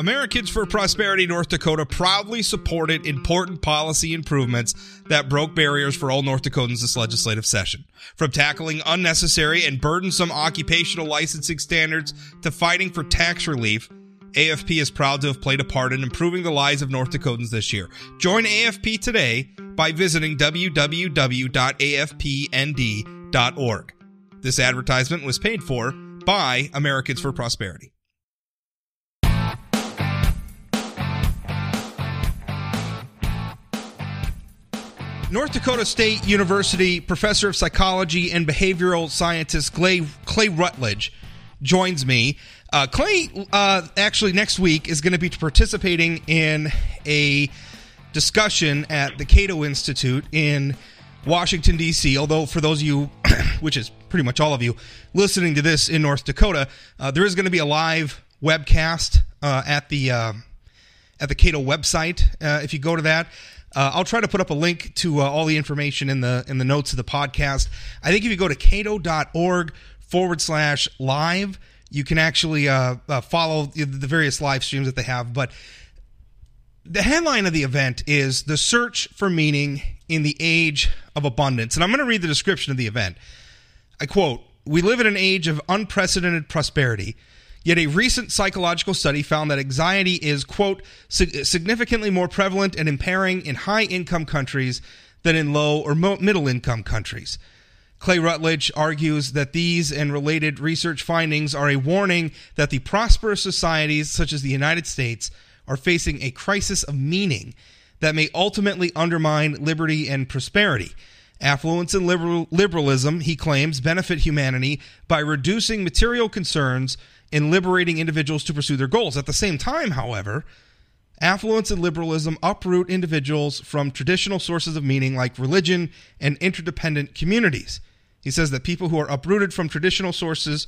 Americans for Prosperity North Dakota proudly supported important policy improvements that broke barriers for all North Dakotans this legislative session. From tackling unnecessary and burdensome occupational licensing standards to fighting for tax relief, AFP is proud to have played a part in improving the lives of North Dakotans this year. Join AFP today by visiting www.afpnd.org. This advertisement was paid for by Americans for Prosperity. North Dakota State University professor of psychology and behavioral scientist Clay Routledge joins me. Clay, actually next week is going to be participating in a discussion at the Cato Institute in Washington, D.C., although for those of you, which is pretty much all of you, listening to this in North Dakota, there is going to be a live webcast at the Cato website. If you go to that, I'll try to put up a link to all the information in the notes of the podcast. I think if you go to cato.org/live, you can actually follow the various live streams that they have. But the headline of the event is The Search for Meaning in the Age of Abundance. And I'm going to read the description of the event. I quote, "We live in an age of unprecedented prosperity. Yet a recent psychological study found that anxiety is, quote, significantly more prevalent and impairing in high-income countries than in low or middle-income countries. Clay Routledge argues that these and related research findings are a warning that the prosperous societies, such as the United States, are facing a crisis of meaning that may ultimately undermine liberty and prosperity. Affluence and liberalism, he claims, benefit humanity by reducing material concerns in liberating individuals to pursue their goals. At the same time, however, affluence and liberalism uproot individuals from traditional sources of meaning like religion and interdependent communities. He says that people who are uprooted from traditional sources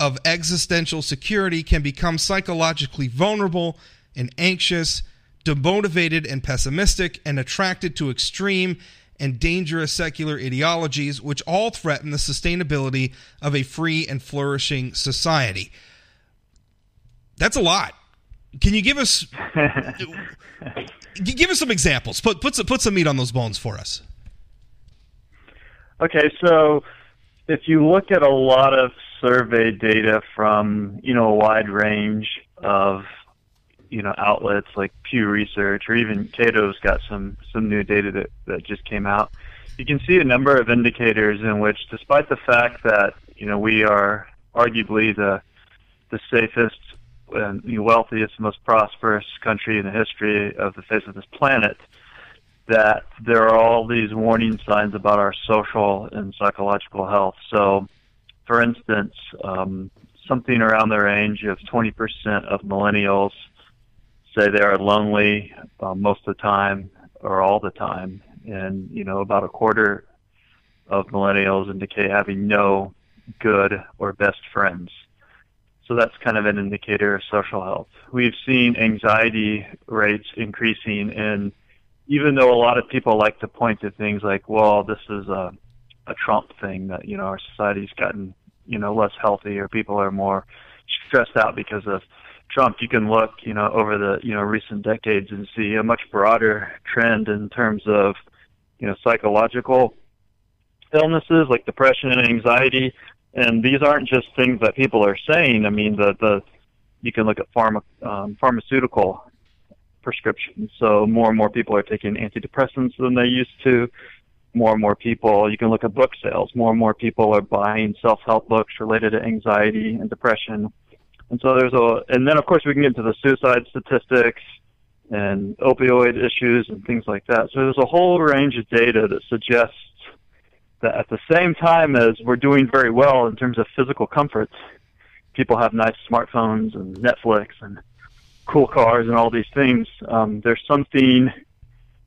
of existential security can become psychologically vulnerable and anxious, demotivated and pessimistic, and attracted to extreme and dangerous secular ideologies, which all threaten the sustainability of a free and flourishing society." That's a lot. Can you give us some examples? Put some meat on those bones for us. Okay, so if you look at a lot of survey data from a wide range of outlets like Pew Research, or even Cato's got some new data that just came out, you can see a number of indicators in which, despite the fact that we are arguably the safest and wealthiest, most prosperous country in the history of the face of this planet, that there are all these warning signs about our social and psychological health. So, for instance, something around the range of 20% of millennials say they are lonely most of the time or all the time, and about a quarter of millennials indicate having no good or best friends. So that's kind of an indicator of social health. We've seen anxiety rates increasing, and even though a lot of people like to point to things like, well, this is a Trump thing, that our society's gotten less healthy, or people are more stressed out because of Trump, you can look over the recent decades and see a much broader trend in terms of psychological illnesses like depression and anxiety. And these aren't just things that people are saying. I mean, you can look at pharmaceutical prescriptions. So more and more people are taking antidepressants than they used to. More and more people, you can look at book sales. More and more people are buying self-help books related to anxiety and depression. And so and then of course we can get into the suicide statistics and opioid issues and things like that. So there's a whole range of data that suggests that at the same time as we're doing very well in terms of physical comforts, people have nice smartphones and Netflix and cool cars and all these things, there's something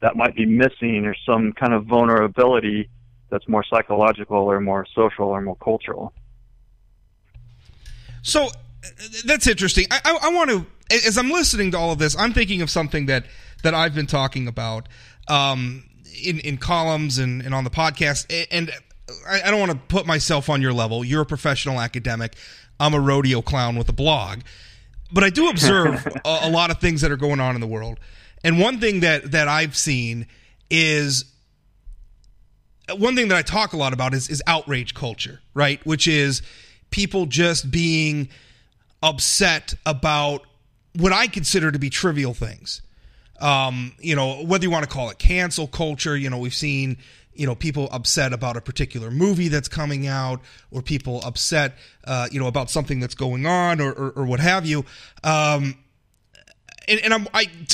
that might be missing, or some kind of vulnerability that's more psychological or more social or more cultural. So that's interesting. I want to, as I'm listening to all of this, I'm thinking of something that I've been talking about in columns and on the podcast. And I don't want to put myself on your level. You're a professional academic. I'm a rodeo clown with a blog. but I do observe a lot of things that are going on in the world. And one thing that I've seen is, one thing that I talk a lot about is outrage culture, right? Which is people just being upset about what I consider to be trivial things. Whether you want to call it cancel culture, we've seen, people upset about a particular movie that's coming out, or people upset, about something that's going on, or what have you. To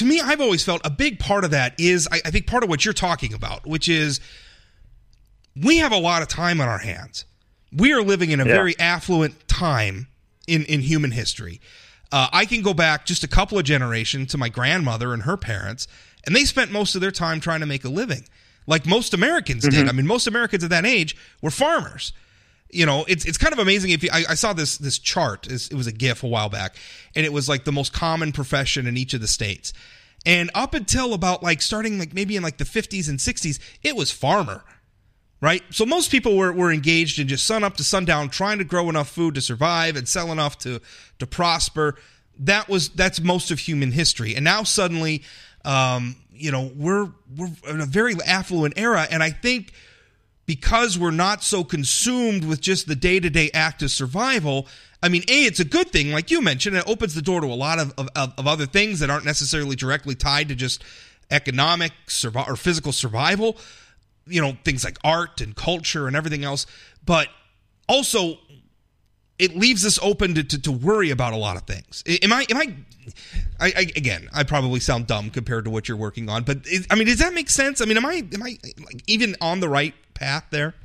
me, I've always felt a big part of that is, I think part of what you're talking about, which is we have a lot of time on our hands. We are living in a very affluent time in human history. I can go back just a couple of generations to my grandmother and her parents, and they spent most of their time trying to make a living, like most Americans did. I mean, most Americans at that age were farmers. It's kind of amazing. I saw this chart. It was a GIF a while back, and it was like the most common profession in each of the states. And up until about starting maybe in the 50s and 60s, it was farmer. Right? So most people were engaged in just sun up to sundown, trying to grow enough food to survive and sell enough to prosper. That's most of human history. And now suddenly, we're in a very affluent era. And I think because we're not so consumed with just the day-to-day act of survival, I mean, it's a good thing, like you mentioned. It opens the door to a lot of other things that aren't necessarily directly tied to just economic or physical survival. Things like art and culture and everything else, but also it leaves us open to worry about a lot of things. I probably sound dumb compared to what you're working on, but does that make sense? I mean, am I even on the right path there?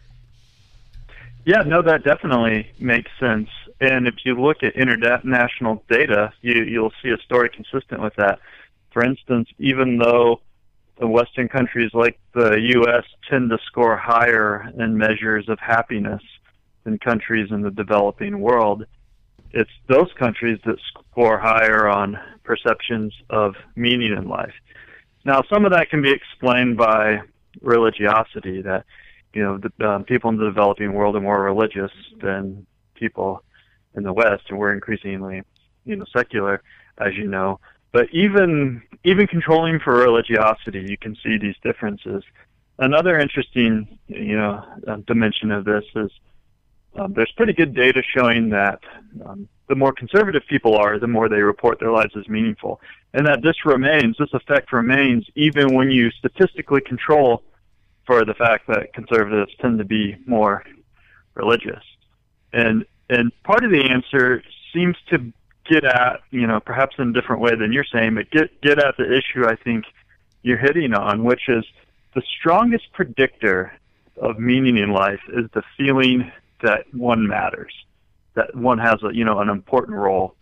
Yeah, no, that definitely makes sense. And if you look at international data, you'll see a story consistent with that. For instance, even though the Western countries like the U.S. tend to score higher in measures of happiness than countries in the developing world, it's those countries that score higher on perceptions of meaning in life. Now, some of that can be explained by religiosity, that the people in the developing world are more religious than people in the West, and we're increasingly secular, as you know. But even controlling for religiosity, you can see these differences. Another interesting, dimension of this is there's pretty good data showing that the more conservative people are, the more they report their lives as meaningful, and that this effect remains even when you statistically control for the fact that conservatives tend to be more religious. And part of the answer seems to get at, perhaps in a different way than you're saying, but get at the issue I think you're hitting on, which is the strongest predictor of meaning in life is the feeling that one matters, that one has an important role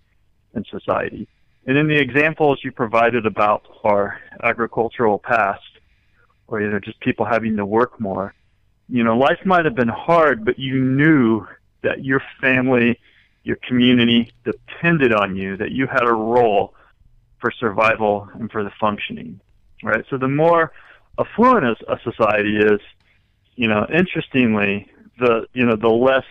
in society. And in the examples you provided about our agricultural past, or just people having to work more, life might have been hard, but you knew that your family, your community depended on you, that you had a role for survival and for the functioning, right? So the more affluent a society is, interestingly, the less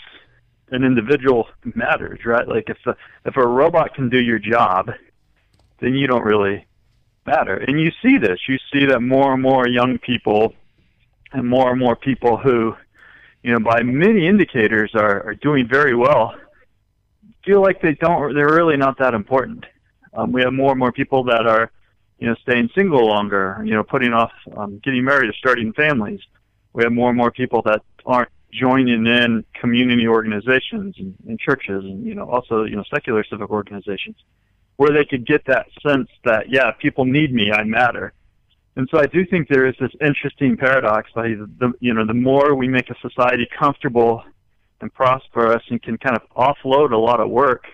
an individual matters, right? Like if a robot can do your job, then you don't really matter. And you see this. You see that more and more young people and more people who, by many indicators are doing very well, feel like they're really not that important. We have more and more people that are, staying single longer, putting off getting married or starting families. We have more people that aren't joining in community organizations and churches and, also, secular civic organizations, where they could get that sense that, people need me, I matter. And so I do think there is this interesting paradox by the more we make a society comfortable and prosperous and can kind of offload a lot of work,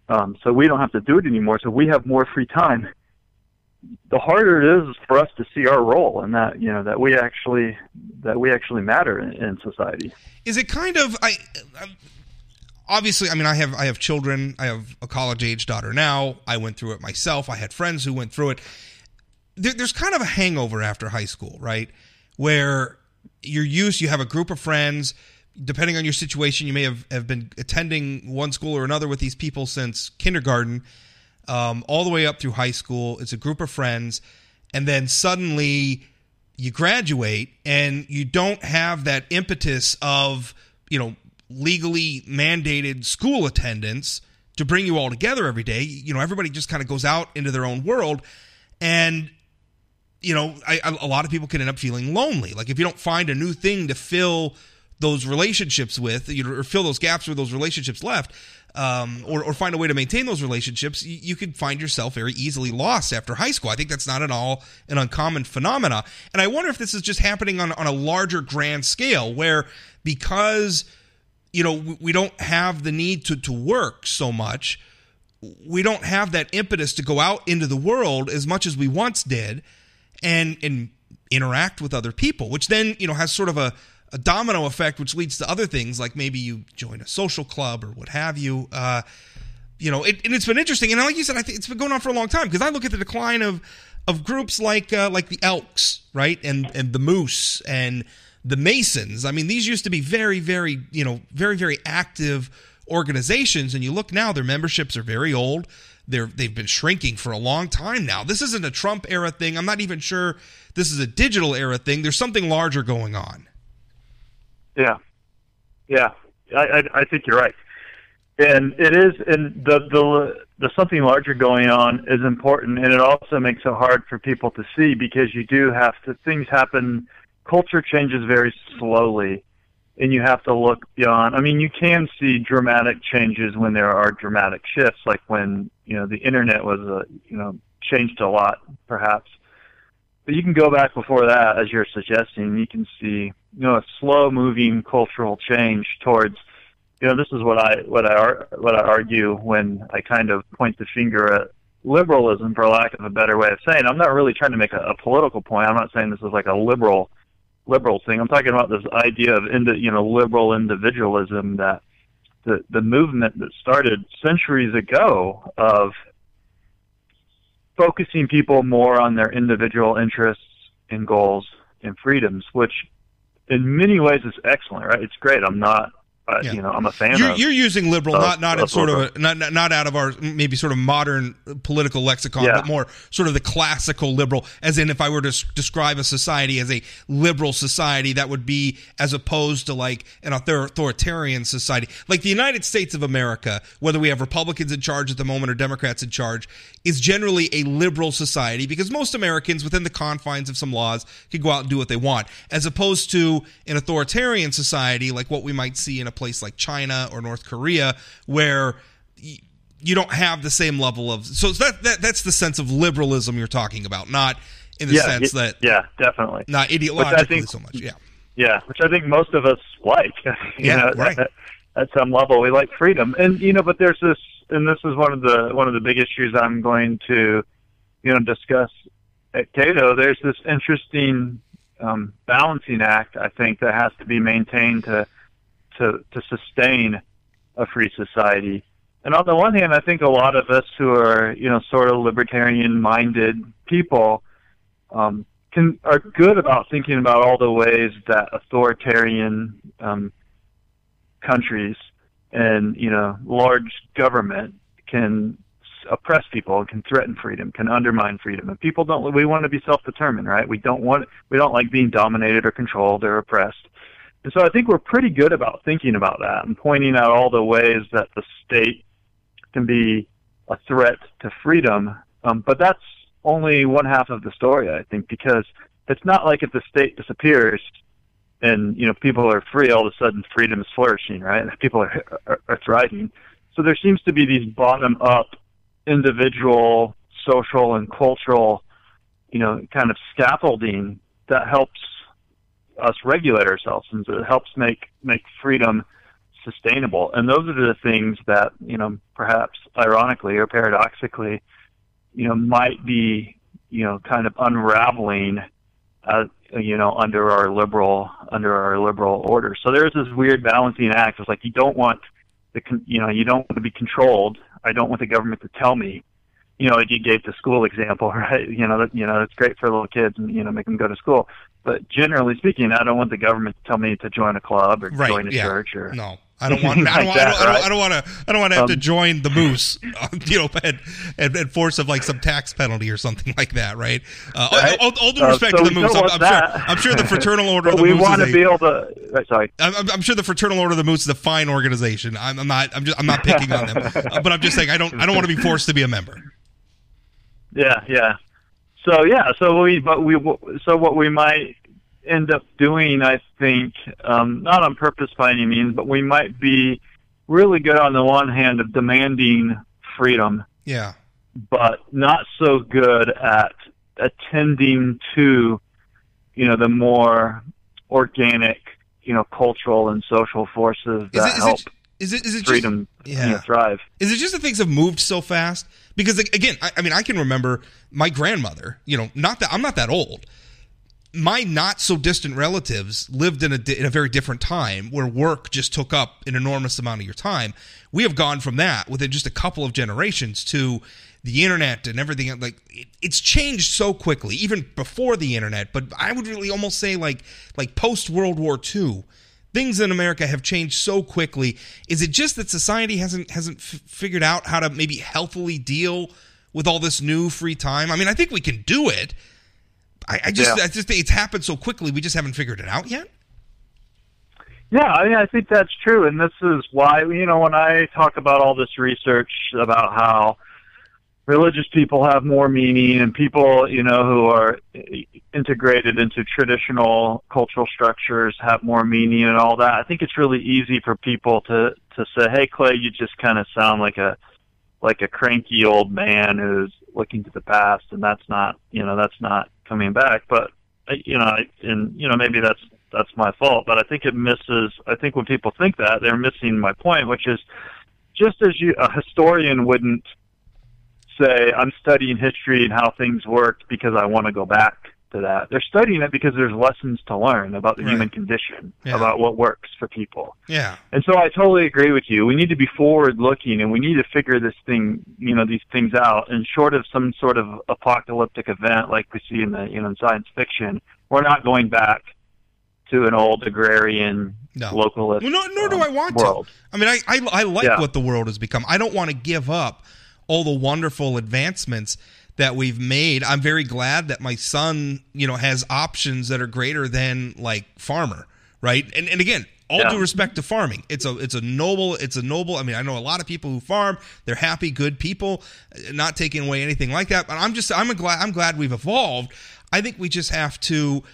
so we don't have to do it anymore, so we have more free time, the harder it is for us to see our role in that, that we actually matter in society. Is it kind of, obviously, I have children. I have a college-age daughter now. I went through it myself. I had friends who went through it. There's kind of a hangover after high school, right? Where you have a group of friends, depending on your situation, you may have been attending one school or another with these people since kindergarten, all the way up through high school. It's a group of friends, and then suddenly you graduate and you don't have that impetus of, legally mandated school attendance to bring you all together every day. Everybody just kind of goes out into their own world, and a lot of people can end up feeling lonely. Like if you don't find a new thing to fill those relationships with, or fill those gaps where those relationships left, or find a way to maintain those relationships, you could find yourself very easily lost after high school. I think that's not at all an uncommon phenomena. And I wonder if this is just happening on a larger grand scale, where because we don't have the need to work so much, we don't have that impetus to go out into the world as much as we once did and interact with other people, which then, has sort of a domino effect, which leads to other things, like maybe you join a social club or what have you. And it's been interesting. And like you said, I think it's been going on for a long time, because I look at the decline of groups like the Elks, right? And the Moose and the Masons. I mean, these used to be very, very, very, very active organizations. And you look now, their memberships are very old. They've been shrinking for a long time now. This isn't a Trump era thing. I'm not even sure this is a digital era thing. There's something larger going on. Yeah. I think you're right, and it is, and the something larger going on is important, and it also makes it hard for people to see, because you do have to. Things happen. Culture changes very slowly, and you have to look beyond. I mean, you can see dramatic changes when there are dramatic shifts, like when the internet was changed a lot, perhaps. But you can go back before that, as you're suggesting. You can see, a slow-moving cultural change towards, this is what I argue when I kind of point the finger at liberalism, for lack of a better way of saying. I'm not really trying to make a political point. I'm not saying this is like a liberal thing. I'm talking about this idea of liberal individualism, that the movement that started centuries ago of focusing people more on their individual interests and goals and freedoms, which in many ways is excellent, right? It's great. I'm not, I'm a fan of. You're using liberal, not in sort of not out of our maybe sort of modern political lexicon, but more sort of the classical liberal. As in, if I were to describe a society as a liberal society, that would be as opposed to like an authoritarian society, like the United States of America. Whether we have Republicans in charge at the moment or Democrats in charge, is generally a liberal society, because most Americans, within the confines of some laws, can go out and do what they want, as opposed to an authoritarian society like what we might see in a place like China or North Korea, where you don't have the same level of. So that's the sense of liberalism you're talking about, not in the sense that definitely not ideologically so much. Which I think most of us like. Right. At some level, we like freedom, and but there's this, and this is one of the big issues I'm going to discuss at Cato. There's this interesting balancing act, I think, that has to be maintained to sustain a free society. And on the one hand, I think a lot of us who are, sort of libertarian-minded people are good about thinking about all the ways that authoritarian countries and, large government can oppress people, can threaten freedom, can undermine freedom. And people we want to be self-determined, right? We don't like being dominated or controlled or oppressed. And so I think we're pretty good about thinking about that and pointing out all the ways that the state can be a threat to freedom. But that's only one half of the story, I think, because it's not like if the state disappears and, people are free, all of a sudden freedom is flourishing, right? People are thriving. So there seems to be these bottom-up individual, social, and cultural, kind of scaffolding that helps us regulate ourselves, and it helps make freedom sustainable. And those are the things that, perhaps ironically or paradoxically, might be, kind of unraveling, under our liberal order. So there's this weird balancing act. It's like you don't want to be controlled. I don't want the government to tell me. Like you gave the school example, right? That's great for little kids and make them go to school. But generally speaking, I don't want the government to tell me to join a club or Right, join a yeah. church or No. I don't want. like I don't want to have to join the moose, and force of like some tax penalty or something like that, right? Right. All due respect so to the we moose, don't want that. I'm sure the Fraternal Order of the we Moose. want to be able to. Sorry. I'm sure the Fraternal Order of the Moose is a fine organization. I'm not picking on them, but I'm just saying I don't want to be forced to be a member. Yeah. So what we might end up doing, I think, not on purpose by any means, but we might be really good on the one hand of demanding freedom, yeah, but not so good at attending to, the more organic, cultural and social forces that help freedom thrive. Is it just that things have moved so fast? Because again, I can remember my grandmother. I'm not that old. My not so distant relatives lived in a very different time where work just took up an enormous amount of your time. We have gone from that within just a couple of generations to the internet and everything. Like it's changed so quickly, even before the internet. But I would really almost say like post World War II, things in America have changed so quickly. Is it just that society hasn't figured out how to maybe healthily deal with all this new free time? I think we can do it. I just think it's happened so quickly. We just haven't figured it out yet. Yeah, I think that's true, and this is why when I talk about all this research about how religious people have more meaning and people who are integrated into traditional cultural structures have more meaning and all that, I think it's really easy for people to say, "Hey, Clay, you just kind of sound like a cranky old man who's looking to the past, and that's not coming back." But maybe that's my fault, but I think when people think that, they're missing my point, which is just as a historian wouldn't say, "I'm studying history and how things worked because I want to go back to that." They're studying it because there's lessons to learn about the human condition, about what works for people. Yeah. And so I totally agree with you. We need to be forward-looking, and we need to figure these things out. And short of some sort of apocalyptic event like we see in the in science fiction, we're not going back to an old agrarian, localist nor do I want world. to. I like what the world has become. I don't want to give up all the wonderful advancements that we've made. I'm very glad that my son, has options that are greater than like farmer, right? And again, all due respect to farming, it's a noble. I know a lot of people who farm. They're happy, good people, not taking away anything like that. But I'm glad we've evolved. I think we just have to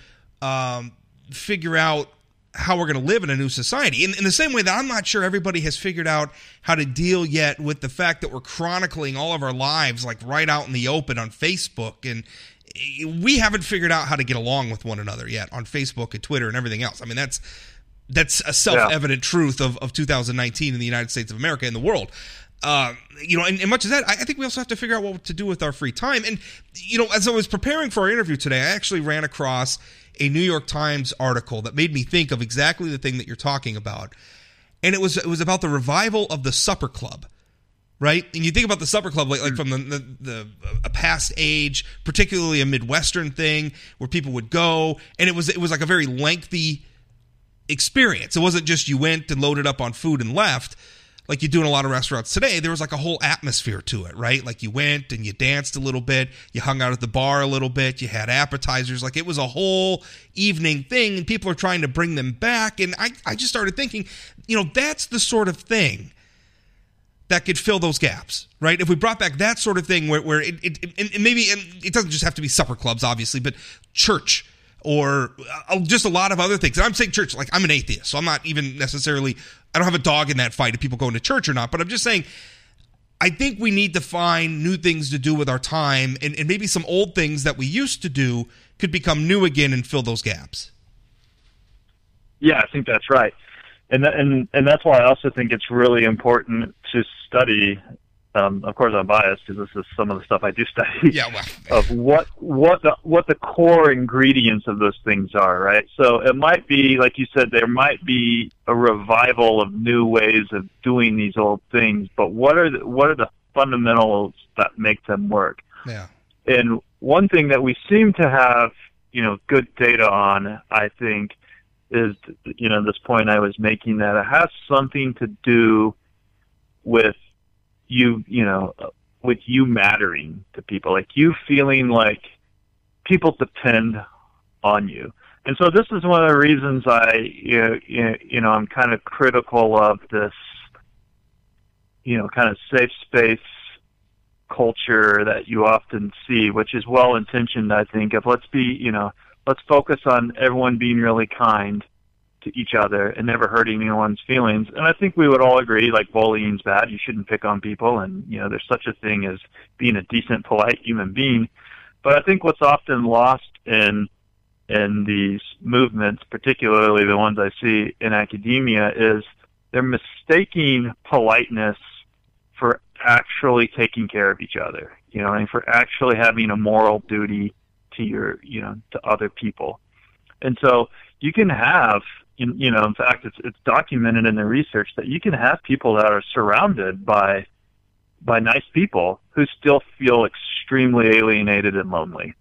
figure out how we're going to live in a new society. In the same way that I'm not sure everybody has figured out how to deal yet with the fact that we're chronicling all of our lives like right out in the open on Facebook, and we haven't figured out how to get along with one another yet on Facebook and Twitter and everything else. That's a self-evident truth of 2019 in the United States of America and the world. And much as that, I think we also have to figure out what to do with our free time. And, as I was preparing for our interview today, I actually ran across a New York Times article that made me think of exactly the thing that you're talking about. And it was about the revival of the supper club, right? And you think about the supper club like from a past age, particularly a Midwestern thing where people would go, and it was like a very lengthy experience. It wasn't just you went and loaded up on food and left like you do in a lot of restaurants today. There was like a whole atmosphere to it, right? Like you went and you danced a little bit, you hung out at the bar a little bit, you had appetizers. Like it was a whole evening thing, and people are trying to bring them back. And I just started thinking, that's the sort of thing that could fill those gaps, right? If we brought back that sort of thing where it doesn't just have to be supper clubs, obviously, but church, or just a lot of other things. And I'm saying church, like I'm an atheist, so I'm not even necessarily, I don't have a dog in that fight if people go into church or not, but I'm just saying, I think we need to find new things to do with our time, and maybe some old things that we used to do could become new again and fill those gaps. Yeah, I think that's right. And that's why I also think it's really important to study. Of course, I'm biased because this is some of the stuff I do study. Yeah, well. Of what the core ingredients of those things are, right? So it might be, like you said, there might be a revival of new ways of doing these old things, but what are the fundamentals that make them work? Yeah. And one thing that we seem to have good data on, I think, is, this point I was making, that it has something to do with you, with you mattering to people, like you feeling like people depend on you. And so this is one of the reasons I'm kind of critical of this, kind of safe space culture that you often see, which is well intentioned, I think, of let's focus on everyone being really kind to each other and never hurting anyone's feelings. And I think we would all agree, like, bullying's bad. You shouldn't pick on people, and there's such a thing as being a decent, polite human being. But I think what's often lost in these movements, particularly the ones I see in academia, is they're mistaking politeness for actually taking care of each other, and for actually having a moral duty to to other people. And so you can have, in fact, it's documented in the research that you can have people that are surrounded by nice people who still feel extremely alienated and lonely,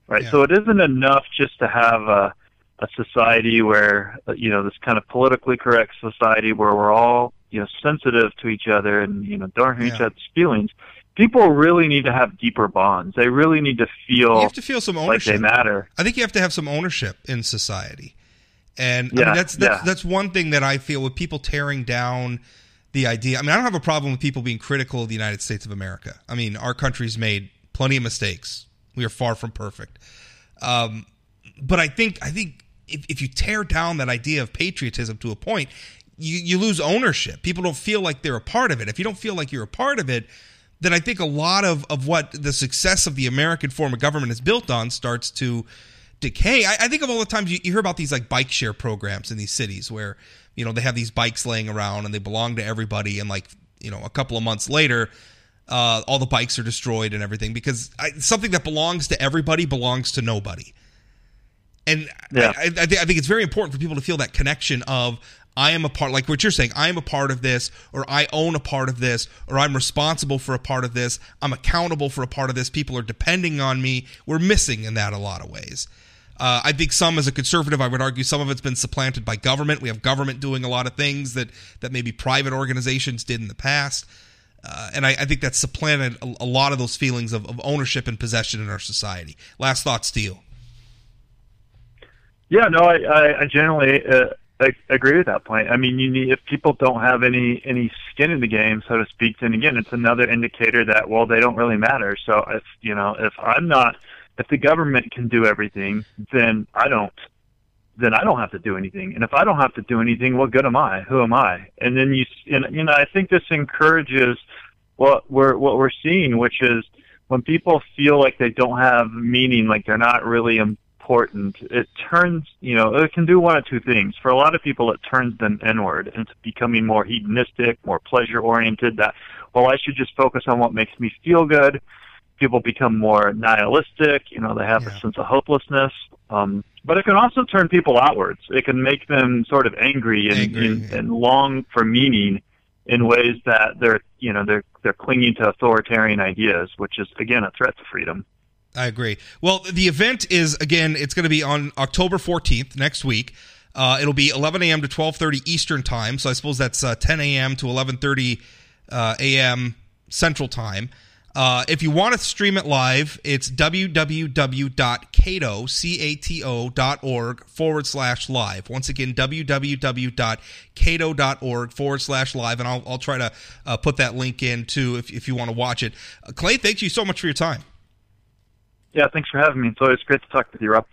right? Yeah. So it isn't enough just to have a society where, this kind of politically correct society where we're all, sensitive to each other and, don't hurt each other's feelings. People really need to have deeper bonds. They really need to feel, you have to feel some ownership. Like they matter. I think you have to have some ownership in society. And that's one thing that I feel with people tearing down the idea. I mean, I don't have a problem with people being critical of the United States of America. I mean, our country's made plenty of mistakes. We are far from perfect. But I think if you tear down that idea of patriotism to a point, you lose ownership. People don't feel like they're a part of it. If you don't feel like you're a part of it, then I think a lot of what the success of the American form of government is built on starts to decay. I think of all the times you hear about these like bike share programs in these cities where, they have these bikes laying around and they belong to everybody, and like, a couple of months later, all the bikes are destroyed and everything because something that belongs to everybody belongs to nobody. And I think it's very important for people to feel that connection of, I am a part, like what you're saying, I am a part of this, or I own a part of this, or I'm responsible for a part of this, I'm accountable for a part of this, people are depending on me. We're missing in that a lot of ways. I think as a conservative, I would argue some of it's been supplanted by government. We have government doing a lot of things that maybe private organizations did in the past. And I think that's supplanted a lot of those feelings of ownership and possession in our society. Last thought, Steele. Yeah, no, I generally I agree with that point. I mean, if people don't have any skin in the game, so to speak, then again, it's another indicator that, well, they don't really matter. So if the government can do everything, then I don't have to do anything. And if I don't have to do anything, what good am I? Who am I? And then I think this encourages what we're seeing, which is when people feel like they don't have meaning, like they're not really important, it turns, it can do one of two things. For a lot of people, it turns them inward into becoming more hedonistic, more pleasure-oriented, that, well, I should just focus on what makes me feel good. People become more nihilistic, they have a sense of hopelessness. But it can also turn people outwards. It can make them sort of angry and long for meaning in ways that they're clinging to authoritarian ideas, which is, again, a threat to freedom. I agree. Well, the event is, again, it's going to be on October 14th, next week. It'll be 11 a.m. to 12:30 Eastern Time, so I suppose that's 10 a.m. to 11:30 a.m. Central Time. If you want to stream it live, it's www.cato.org/live. Once again, www.cato.org/live, and I'll try to put that link in, too, if you want to watch it. Clay, thank you so much for your time. Yeah, thanks for having me. It's always great to talk with you, Rob.